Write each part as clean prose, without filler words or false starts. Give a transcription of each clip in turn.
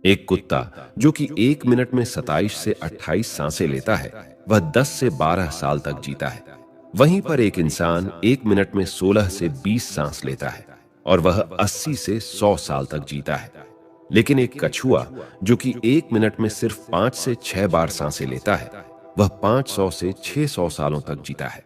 एक कुत्ता जो कि 1 मिनट में 27 से 28 सांसें लेता है, वह 10 से 12 साल तक जीता है। वहीं पर एक इंसान 1 मिनट में 16 से 20 सांस लेता है और वह 80 से 100 साल तक जीता है। लेकिन एक कछुआ जो कि 1 मिनट में सिर्फ 5 से 6 बार सांसें लेता है, वह 500 से 600 सालों तक जीता है।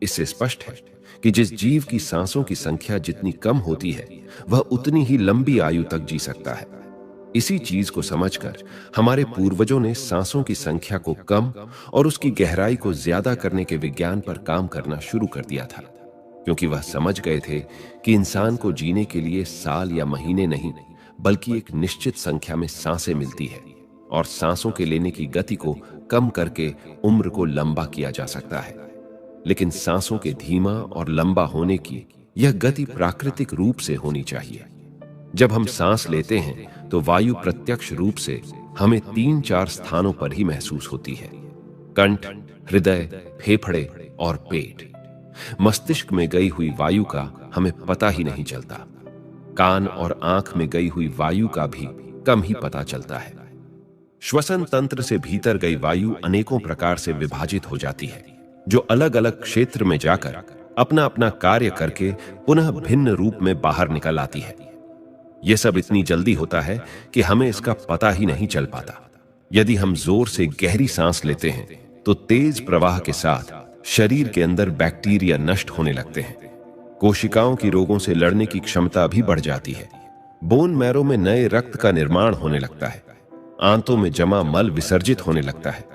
इससे स्पष्ट है कि जिस जीव की सांसों की संख्या जितनी कम होती है, वह उतनी ही लंबी आयु तक जी सकता है। इसी चीज को समझकर हमारे पूर्वजों ने सांसों की संख्या को कम और उसकी गहराई को ज्यादा करने के विज्ञान पर काम करना शुरू कर दिया था, क्योंकि वह समझ गए थे कि इंसान को जीने के लिए साल या महीने नहीं, बल्कि एक निश्चित संख्या में सांसें मिलती है और सांसों के लेने की गति को कम करके उम्र को लंबा किया जा सकता है। लेकिन सांसों के धीमा और लंबा होने की यह गति प्राकृतिक रूप से होनी चाहिए। जब हम सांस लेते हैं तो वायु प्रत्यक्ष रूप से हमें 3-4 स्थानों पर ही महसूस होती है: कंठ, हृदय, फेफड़े और पेट। मस्तिष्क में गई हुई वायु का हमें पता ही नहीं चलता। कान और आंख में गई हुई वायु का भी कम ही पता चलता है। श्वसन तंत्र से भीतर गई वायु अनेकों प्रकार से विभाजित हो जाती है, जो अलग अलग क्षेत्र में जाकर अपना अपना कार्य करके पुनः भिन्न रूप में बाहर निकल आती है। यह सब इतनी जल्दी होता है कि हमें इसका पता ही नहीं चल पाता। यदि हम जोर से गहरी सांस लेते हैं तो तेज प्रवाह के साथ शरीर के अंदर बैक्टीरिया नष्ट होने लगते हैं। कोशिकाओं की रोगों से लड़ने की क्षमता भी बढ़ जाती है। बोन मैरो में नए रक्त का निर्माण होने लगता है। आंतों में जमा मल विसर्जित होने लगता है।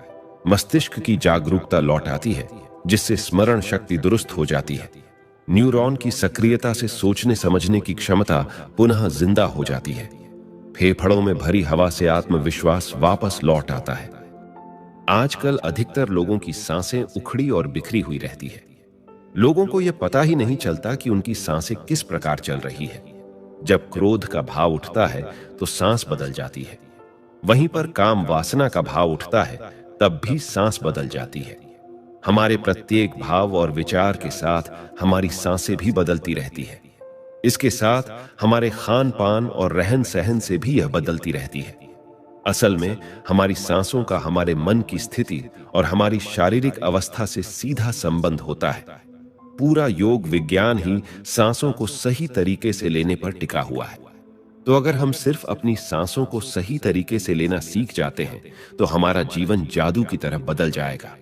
मस्तिष्क की जागरूकता लौट आती है, जिससे स्मरण शक्ति दुरुस्त हो जाती है। न्यूरॉन की सक्रियता से सोचने समझने की क्षमता पुनः जिंदा हो जाती है। फेफड़ों में भरी हवा से आत्मविश्वास वापस लौट आता है। आजकल अधिकतर लोगों की सांसें उखड़ी और बिखरी हुई रहती है। लोगों को यह पता ही नहीं चलता कि उनकी सांसें किस प्रकार चल रही है। जब क्रोध का भाव उठता है तो सांस बदल जाती है। वहीं पर काम वासना का भाव उठता है, तब भी सांस बदल जाती है। हमारे प्रत्येक भाव और विचार के साथ हमारी सांसें भी बदलती रहती है। इसके साथ हमारे खान पान और रहन सहन से भी यह बदलती रहती है। असल में हमारी सांसों का हमारे मन की स्थिति और हमारी शारीरिक अवस्था से सीधा संबंध होता है। पूरा योग विज्ञान ही सांसों को सही तरीके से लेने पर टिका हुआ है। तो अगर हम सिर्फ अपनी सांसों को सही तरीके से लेना सीख जाते हैं तो हमारा जीवन जादू की तरह बदल जाएगा।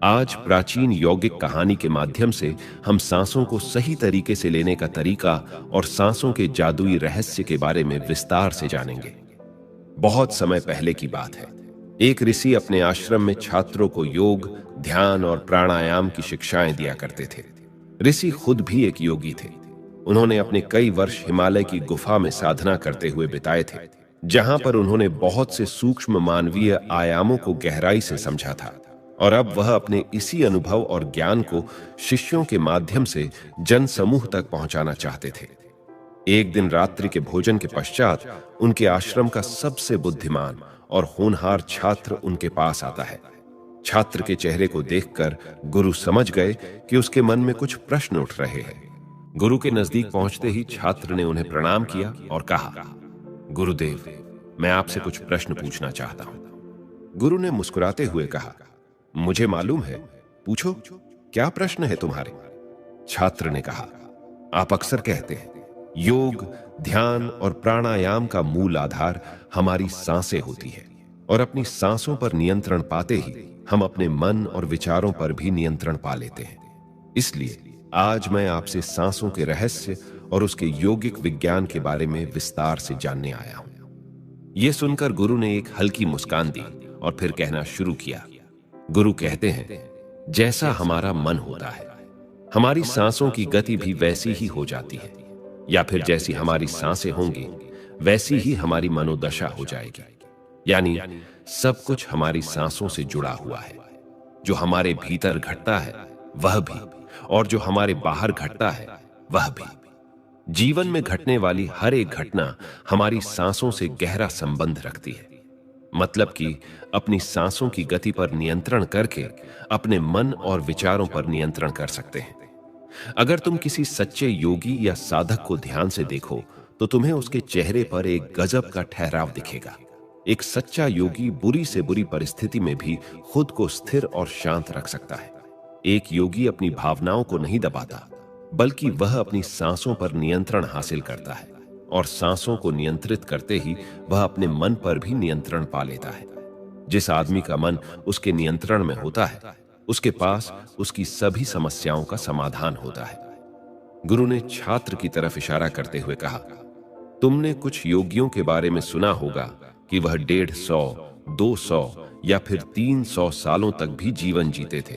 आज प्राचीन यौगिक कहानी के माध्यम से हम सांसों को सही तरीके से लेने का तरीका और सांसों के जादुई रहस्य के बारे में विस्तार से जानेंगे। बहुत समय पहले की बात है। एक ऋषि अपने आश्रम में छात्रों को योग, ध्यान और प्राणायाम की शिक्षाएं दिया करते थे। ऋषि खुद भी एक योगी थे। उन्होंने अपने कई वर्ष हिमालय की गुफा में साधना करते हुए बिताए थे, जहां पर उन्होंने बहुत से सूक्ष्म मानवीय आयामों को गहराई से समझा था। और अब वह अपने इसी अनुभव और ज्ञान को शिष्यों के माध्यम से जन समूह तक पहुंचाना चाहते थे। एक दिन रात्रि के भोजन के पश्चात उनके आश्रम का सबसे बुद्धिमान और होनहार छात्र उनके पास आता है। छात्र के चेहरे को देखकर गुरु समझ गए कि उसके मन में कुछ प्रश्न उठ रहे हैं। गुरु के नजदीक पहुंचते ही छात्र ने उन्हें प्रणाम किया और कहा, गुरुदेव, मैं आपसे कुछ प्रश्न पूछना चाहता हूं। गुरु ने मुस्कुराते हुए कहा, मुझे मालूम है, पूछो, क्या प्रश्न है तुम्हारे? छात्र ने कहा, आप अक्सर कहते हैं योग, ध्यान और प्राणायाम का मूल आधार हमारी सांसें होती है और अपनी सांसों पर नियंत्रण पाते ही हम अपने मन और विचारों पर भी नियंत्रण पा लेते हैं। इसलिए आज मैं आपसे सांसों के रहस्य और उसके यौगिक विज्ञान के बारे में विस्तार से जानने आया हूं। यह सुनकर गुरु ने एक हल्की मुस्कान दी और फिर कहना शुरू किया। गुरु कहते हैं, जैसा हमारा मन होता है, हमारी सांसों की गति भी वैसी ही हो जाती है, या फिर जैसी हमारी सांसें होंगी वैसी ही हमारी मनोदशा हो जाएगी। यानी सब कुछ हमारी सांसों से जुड़ा हुआ है। जो हमारे भीतर घटता है वह भी, और जो हमारे बाहर घटता है वह भी। जीवन में घटने वाली हर एक घटना हमारी सांसों से गहरा संबंध रखती है। मतलब कि अपनी सांसों की गति पर नियंत्रण करके अपने मन और विचारों पर नियंत्रण कर सकते हैं। अगर तुम किसी सच्चे योगी या साधक को ध्यान से देखो तो तुम्हें उसके चेहरे पर एक गजब का ठहराव दिखेगा। एक सच्चा योगी बुरी से बुरी परिस्थिति में भी खुद को स्थिर और शांत रख सकता है। एक योगी अपनी भावनाओं को नहीं दबाता, बल्कि वह अपनी सांसों पर नियंत्रण हासिल करता है, और सांसों को नियंत्रित करते ही वह अपने मन पर भी नियंत्रण पा लेता है। जिस आदमी का मन उसके नियंत्रण में होता है, उसके पास उसकी सभी समस्याओं का समाधान होता है। गुरु ने छात्र की तरफ इशारा करते हुए कहा, तुमने कुछ योगियों के बारे में सुना होगा कि वह 150, 200 या फिर 300 सालों तक भी जीवन जीते थे।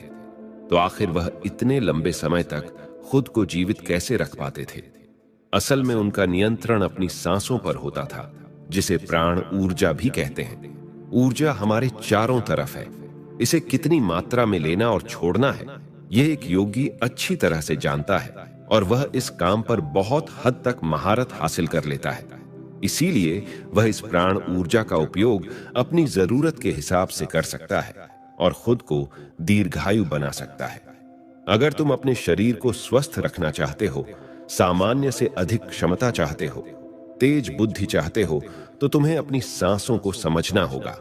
तो आखिर वह इतने लंबे समय तक खुद को जीवित कैसे रख पाते थे? असल में उनका नियंत्रण अपनी सांसों पर होता था, जिसे प्राण ऊर्जा भी कहते हैं। ऊर्जा हमारे चारों तरफ है। इसे कितनी मात्रा में लेना और छोड़ना है, यह एक योगी अच्छी तरह से जानता है, और वह इस काम पर बहुत हद तक महारत हासिल कर लेता है। इसीलिए वह इस प्राण ऊर्जा का उपयोग अपनी जरूरत के हिसाब से कर सकता है और खुद को दीर्घायु बना सकता है। अगर तुम अपने शरीर को स्वस्थ रखना चाहते हो, सामान्य से अधिक क्षमता चाहते हो, तेज बुद्धि चाहते हो, तो तुम्हें अपनी सांसों को समझना होगा,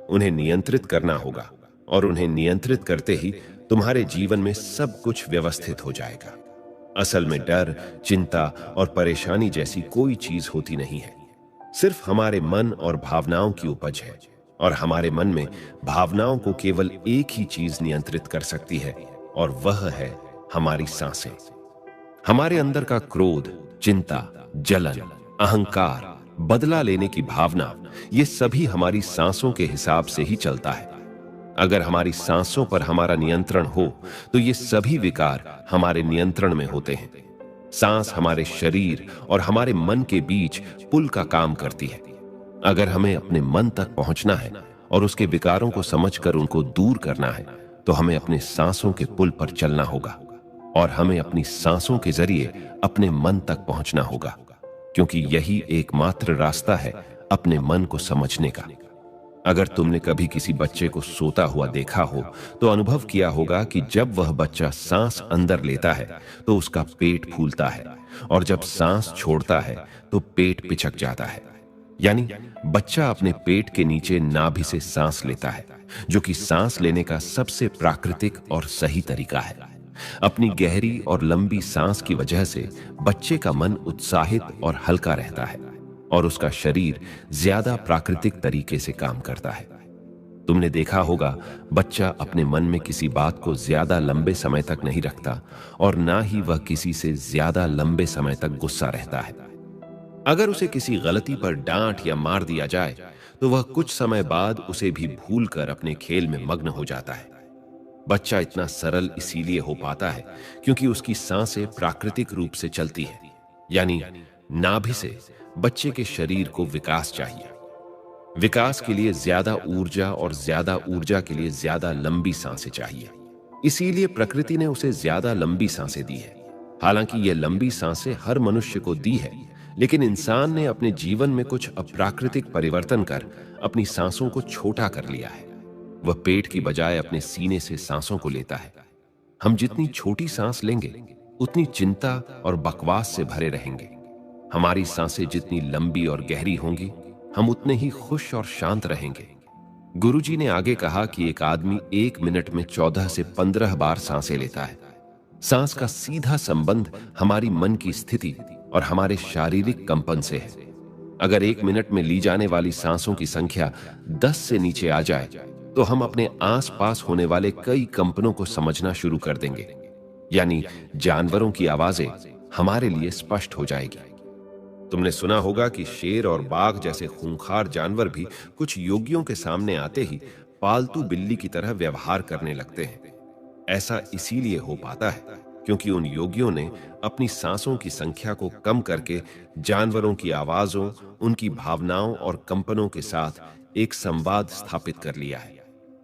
उन्हें नियंत्रित करना होगा, और उन्हें नियंत्रित करते ही तुम्हारे जीवन में सब कुछ व्यवस्थित हो जाएगा। असल में डर, चिंता और परेशानी जैसी कोई चीज होती नहीं है, सिर्फ हमारे मन और भावनाओं की उपज है, और हमारे मन में भावनाओं को केवल एक ही चीज नियंत्रित कर सकती है, और वह है हमारी सांसें। हमारे अंदर का क्रोध, चिंता, जलन, अहंकार, बदला लेने की भावना, ये सभी हमारी सांसों के हिसाब से ही चलता है। अगर हमारी सांसों पर हमारा नियंत्रण हो, तो ये सभी विकार हमारे नियंत्रण में होते हैं। सांस हमारे शरीर और हमारे मन के बीच पुल का काम करती है। अगर हमें अपने मन तक पहुंचना है और उसके विकारों को समझकर उनको दूर करना है, तो हमें अपने सांसों के पुल पर चलना होगा, और हमें अपनी सांसों के जरिए अपने मन तक पहुंचना होगा, क्योंकि यही एकमात्र रास्ता है अपने मन को समझने का। अगर तुमने कभी किसी बच्चे को सोता हुआ देखा हो, तो अनुभव किया होगा कि जब वह बच्चा सांस अंदर लेता है तो उसका पेट फूलता है, और जब सांस छोड़ता है तो पेट पिचक जाता है। यानी बच्चा अपने पेट के नीचे नाभि से सांस लेता है, जो कि सांस लेने का सबसे प्राकृतिक और सही तरीका है। अपनी गहरी और लंबी सांस की वजह से बच्चे का मन उत्साहित और हल्का रहता है, और उसका शरीर ज्यादा प्राकृतिक तरीके से काम करता है। तुमने देखा होगा, बच्चा अपने मन में किसी बात को ज्यादा लंबे समय तक नहीं रखता, और ना ही वह किसी से ज्यादा लंबे समय तक गुस्सा रहता है। अगर उसे किसी गलती पर डांट या मार दिया जाए, तो वह कुछ समय बाद उसे भी भूलकर अपने खेल में मग्न हो जाता है। बच्चा इतना सरल इसीलिए हो पाता है क्योंकि उसकी सांसें प्राकृतिक रूप से चलती है। यानी नाभि से बच्चे के शरीर को विकास चाहिए। विकास के लिए ज्यादा ऊर्जा, और ज्यादा ऊर्जा के लिए ज्यादा लंबी सांसें चाहिए। इसीलिए प्रकृति ने उसे ज्यादा लंबी सांसें दी है। हालांकि ये लंबी सांसें हर मनुष्य को दी है, लेकिन इंसान ने अपने जीवन में कुछ अप्राकृतिक परिवर्तन कर अपनी सांसों को छोटा कर लिया है। वह पेट की बजाय अपने सीने से सांसों को लेता है। हम जितनी छोटी सांस लेंगे, उतनी चिंता और बकवास से भरे रहेंगे। हमारी सांसें जितनी लंबी और गहरी होंगी, हम उतने ही खुश और शांत रहेंगे। गुरुजी ने आगे कहा कि एक आदमी 1 मिनट में 14 से 15 बार सांसें लेता है। सांस का सीधा संबंध हमारी मन की स्थिति और हमारे शारीरिक कंपन से है। अगर 1 मिनट में ली जाने वाली सांसों की संख्या 10 से नीचे आ जाए, तो हम अपने आसपास होने वाले कई कंपनों को समझना शुरू कर देंगे। यानी जानवरों की आवाजें हमारे लिए स्पष्ट हो जाएगी। तुमने सुना होगा कि शेर और बाघ जैसे खूंखार जानवर भी कुछ योगियों के सामने आते ही पालतू बिल्ली की तरह व्यवहार करने लगते हैं। ऐसा इसीलिए हो पाता है क्योंकि उन योगियों ने अपनी सांसों की संख्या को कम करके जानवरों की आवाजों, उनकी भावनाओं और कंपनों के साथ एक संवाद स्थापित कर लिया है।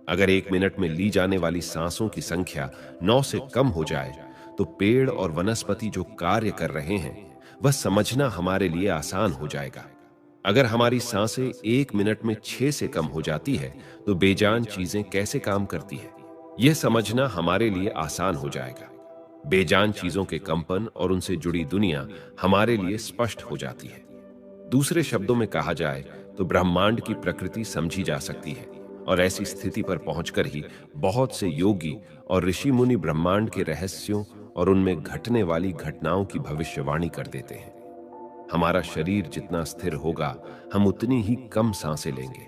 अगर 1 मिनट में ली जाने वाली सांसों की संख्या 9 से कम हो जाए, तो पेड़ और वनस्पति जो कार्य कर रहे हैं, वह समझना हमारे लिए आसान हो जाएगा। अगर हमारी सांसें 1 मिनट में 6 से कम हो जाती है, तो बेजान चीजें कैसे काम करती है, यह समझना हमारे लिए आसान हो जाएगा। बेजान चीजों के कंपन और उनसे जुड़ी दुनिया हमारे लिए स्पष्ट हो जाती है। दूसरे शब्दों में कहा जाए तो ब्रह्मांड की प्रकृति समझी जा सकती है, और ऐसी स्थिति पर पहुंचकर ही बहुत से योगी और ऋषि मुनि ब्रह्मांड के रहस्यों और उनमें घटने वाली घटनाओं की भविष्यवाणी कर देते हैं। हमारा शरीर जितना स्थिर होगा, हम उतनी ही कम सांसें लेंगे।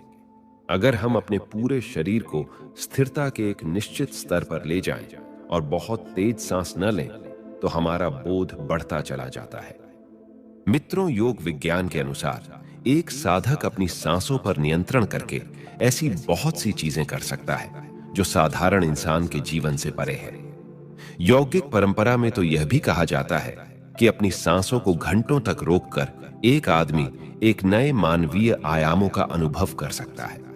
अगर हम अपने पूरे शरीर को स्थिरता के एक निश्चित स्तर पर ले जाएं और बहुत तेज सांस न लें, तो हमारा बोध बढ़ता चला जाता है। मित्रों, योग विज्ञान के अनुसार एक साधक अपनी सांसों पर नियंत्रण करके ऐसी बहुत सी चीजें कर सकता है जो साधारण इंसान के जीवन से परे है। यौगिक परंपरा में तो यह भी कहा जाता है कि अपनी सांसों को घंटों तक रोककर एक आदमी एक नए मानवीय आयामों का अनुभव कर सकता है।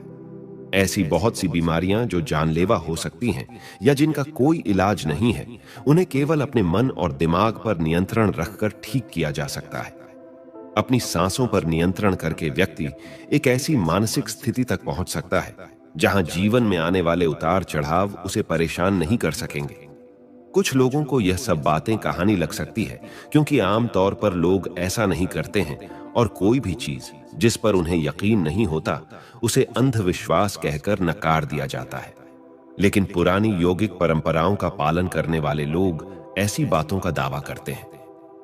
ऐसी बहुत सी बीमारियां जो जानलेवा हो सकती हैं या जिनका कोई इलाज नहीं है, उन्हें केवल अपने मन और दिमाग पर नियंत्रण रखकर ठीक किया जा सकता है। अपनी सांसों पर नियंत्रण करके व्यक्ति एक ऐसी मानसिक स्थिति तक पहुंच सकता है जहां जीवन में आने वाले उतार चढ़ाव उसे परेशान नहीं कर सकेंगे। कुछ लोगों को यह सब बातें कहानी लग सकती है, क्योंकि आमतौर पर लोग ऐसा नहीं करते हैं और कोई भी चीज जिस पर उन्हें यकीन नहीं होता उसे अंधविश्वास कहकर नकार दिया जाता है। लेकिन पुरानी यौगिक परंपराओं का पालन करने वाले लोग ऐसी बातों का दावा करते हैं।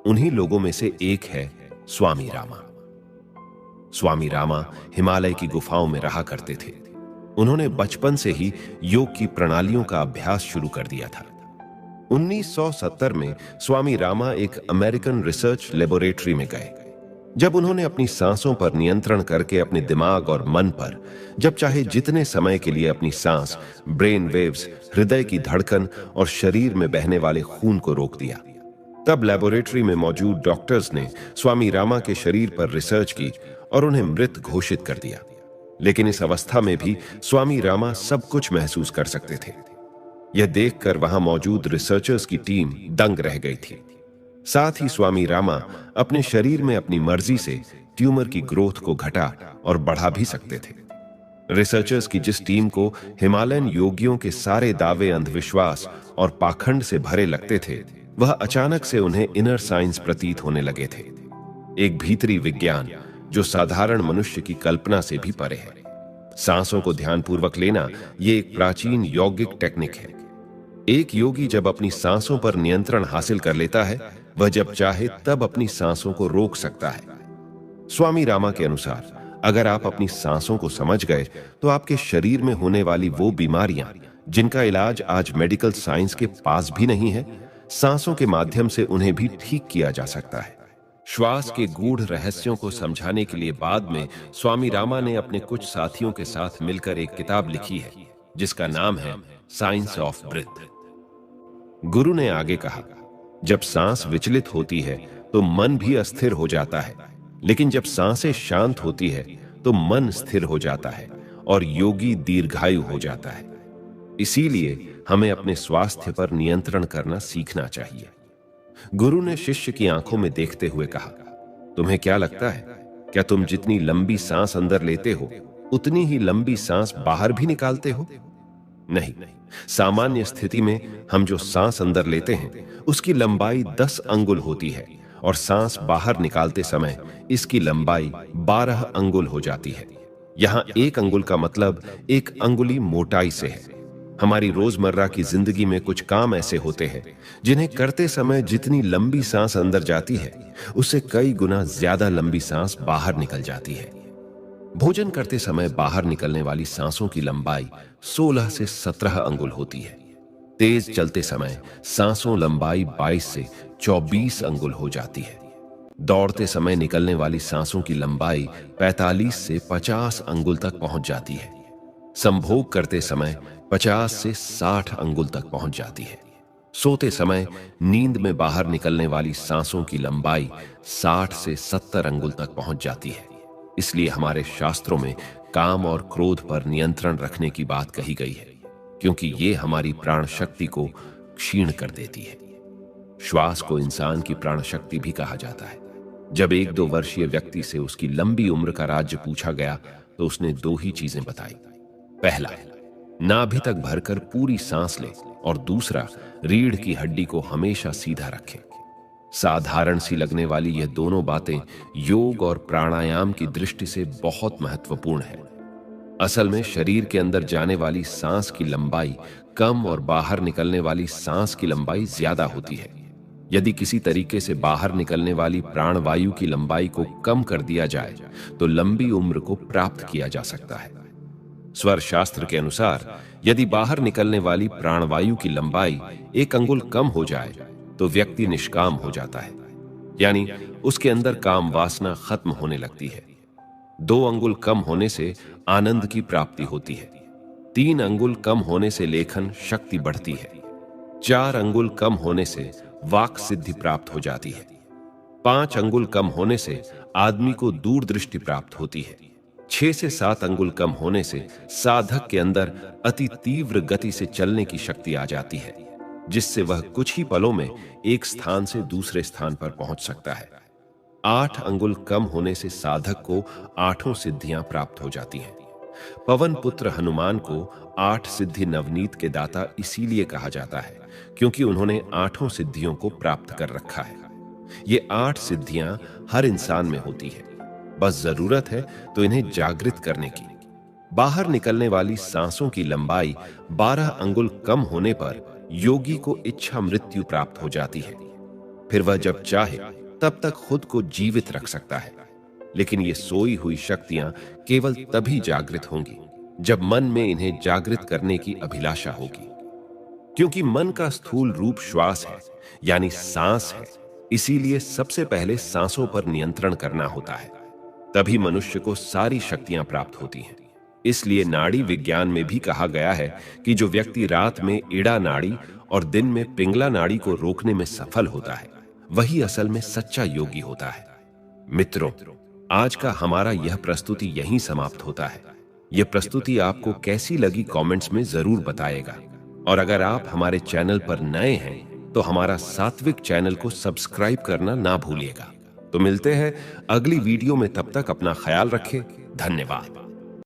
उन्हीं लोगों में से एक है स्वामी रामा। स्वामी रामा हिमालय की गुफाओं में रहा करते थे। उन्होंने बचपन से ही योग की प्रणालियों का अभ्यास शुरू कर दिया था। 1970 में स्वामी रामा एक अमेरिकन रिसर्च लेबोरेटरी में गए। जब उन्होंने अपनी सांसों पर नियंत्रण करके अपने दिमाग और मन पर जब चाहे जितने समय के लिए अपनी सांस, ब्रेन वेव्स, हृदय की धड़कन और शरीर में बहने वाले खून को रोक दिया, तब लेबोरेटरी में मौजूद डॉक्टर्स ने स्वामी रामा के शरीर पर रिसर्च की और उन्हें मृत घोषित कर दिया। लेकिन इस अवस्था में भी स्वामी रामा सब कुछ महसूस कर सकते थे। यह देखकर वहां मौजूद रिसर्चर्स की टीम दंग रह गई थी। साथ ही स्वामी रामा अपने शरीर में अपनी मर्जी से ट्यूमर की ग्रोथ को घटा और बढ़ा भी सकते थे। रिसर्चर्स की जिस टीम को हिमालयन योगियों के सारे दावे अंधविश्वास और पाखंड से भरे लगते थे, वह अचानक से उन्हें इनर साइंस प्रतीत होने लगे थे। एक भीतरी विज्ञान जो साधारण मनुष्य की कल्पना से भी परे है। सांसों को ध्यानपूर्वक लेना यह एक प्राचीन यौगिक टेक्निक है। एक योगी जब अपनी सांसों पर नियंत्रण हासिल कर लेता है, वह जब चाहे तब अपनी सांसों को रोक सकता है। स्वामी रामा के अनुसार अगर आप अपनी सांसों को समझ गए तो आपके शरीर में होने वाली वो बीमारियां जिनका इलाज आज मेडिकल साइंस के पास भी नहीं है, सांसों के माध्यम से उन्हें भी ठीक किया जा सकता है। श्वास के गूढ़ रहस्यों को समझाने के लिए बाद में स्वामी रामा ने अपने कुछ साथियों के साथ मिलकर एक किताब लिखी है जिसका नाम है साइंस ऑफ ब्रीथ। गुरु ने आगे कहा, जब सांस विचलित होती है तो मन भी अस्थिर हो जाता है, लेकिन जब सांसें शांत होती है तो मन स्थिर हो जाता है और योगी दीर्घायु हो जाता है। इसीलिए हमें अपने स्वास्थ्य पर नियंत्रण करना सीखना चाहिए। गुरु ने शिष्य की आंखों में देखते हुए कहा, तुम्हें क्या लगता है, क्या तुम जितनी लंबी सांस अंदर लेते हो उतनी ही लंबी सांस बाहर भी निकालते हो? नहीं, सामान्य स्थिति में हम जो सांस अंदर लेते हैं उसकी लंबाई 10 अंगुल होती है और सांस बाहर निकालते समय इसकी लंबाई 12 अंगुल हो जाती है। यहां 1 अंगुल का मतलब 1 अंगुली मोटाई से है। हमारी रोजमर्रा की जिंदगी में कुछ काम ऐसे होते हैं जिन्हें करते समय जितनी लंबी सांस अंदर जाती है उससे कई गुना ज्यादा लंबी सांस बाहर निकल जाती है। भोजन करते समय बाहर निकलने वाली सांसों की लंबाई 16 से 17 अंगुल होती है। तेज चलते समय सांसों लंबाई 22 से 24 अंगुल हो जाती है। दौड़ते समय निकलने वाली सांसों की लंबाई 45 से 50 अंगुल तक पहुंच जाती है। संभोग करते समय 50 से 60 अंगुल तक पहुंच जाती है। सोते समय नींद में बाहर निकलने वाली सांसों की लंबाई 60 से 70 अंगुल तक पहुंच जाती है। इसलिए हमारे शास्त्रों में काम और क्रोध पर नियंत्रण रखने की बात कही गई है, क्योंकि ये हमारी प्राण शक्ति को क्षीण कर देती है। श्वास को इंसान की प्राण शक्ति भी कहा जाता है। जब 1-2 वर्षीय व्यक्ति से उसकी लंबी उम्र का राज्य पूछा गया तो उसने 2 ही चीजें बताई। पहला, नाभि तक भरकर पूरी सांस ले, और दूसरा, रीढ़ की हड्डी को हमेशा सीधा रखें। साधारण सी लगने वाली यह दोनों बातें योग और प्राणायाम की दृष्टि से बहुत महत्वपूर्ण है। असल में शरीर के अंदर जाने वाली सांस की लंबाई कम और बाहर निकलने वाली सांस की लंबाई ज्यादा होती है। यदि किसी तरीके से बाहर निकलने वाली प्राणवायु की लंबाई को कम कर दिया जाए तो लंबी उम्र को प्राप्त किया जा सकता है। स्वर शास्त्र के अनुसार यदि बाहर निकलने वाली प्राणवायु की लंबाई 1 अंगुल कम हो जाए तो व्यक्ति निष्काम हो जाता है, यानी उसके अंदर काम वासना खत्म होने लगती है। 2 अंगुल कम होने से आनंद की प्राप्ति होती है। 3 अंगुल कम होने से लेखन शक्ति बढ़ती है। 4 अंगुल कम होने से वाक सिद्धि प्राप्त हो जाती है। 5 अंगुल कम होने से आदमी को दूरदृष्टि प्राप्त होती है। 6 से 7 अंगुल कम होने से साधक के अंदर अति तीव्र गति से चलने की शक्ति आ जाती है, जिससे वह कुछ ही पलों में एक स्थान से दूसरे स्थान पर पहुंच सकता है। 8 अंगुल कम होने से साधक को 8 सिद्धियां प्राप्त हो जाती हैं। पवन पुत्र हनुमान को 8 सिद्धि नवनीत के दाता इसीलिए कहा जाता है क्योंकि उन्होंने 8 सिद्धियों को प्राप्त कर रखा है। ये 8 सिद्धियां हर इंसान में होती है, बस जरूरत है तो इन्हें जागृत करने की। बाहर निकलने वाली सांसों की लंबाई 12 अंगुल कम होने पर योगी को इच्छा मृत्यु प्राप्त हो जाती है। फिर वह जब चाहे तब तक खुद को जीवित रख सकता है, लेकिन ये सोई हुई शक्तियां केवल तभी जागृत होंगी जब मन में इन्हें जागृत करने की अभिलाषा होगी। क्योंकि मन का स्थूल रूप श्वास है, यानी सांस है, इसीलिए सबसे पहले सांसों पर नियंत्रण करना होता है, तभी मनुष्य को सारी शक्तियां प्राप्त होती हैं। इसलिए नाड़ी विज्ञान में भी कहा गया है कि जो व्यक्ति रात में इड़ा नाड़ी और दिन में पिंगला नाड़ी को रोकने में सफल होता है, वही असल में सच्चा योगी होता है। मित्रों, आज का हमारा यह प्रस्तुति यहीं समाप्त होता है। यह प्रस्तुति आपको कैसी लगी कमेंट्स में जरूर बताइएगा, और अगर आप हमारे चैनल पर नए हैं तो हमारा सात्विक चैनल को सब्सक्राइब करना ना भूलिएगा। तो मिलते हैं अगली वीडियो में, तब तक अपना ख्याल रखें। धन्यवाद।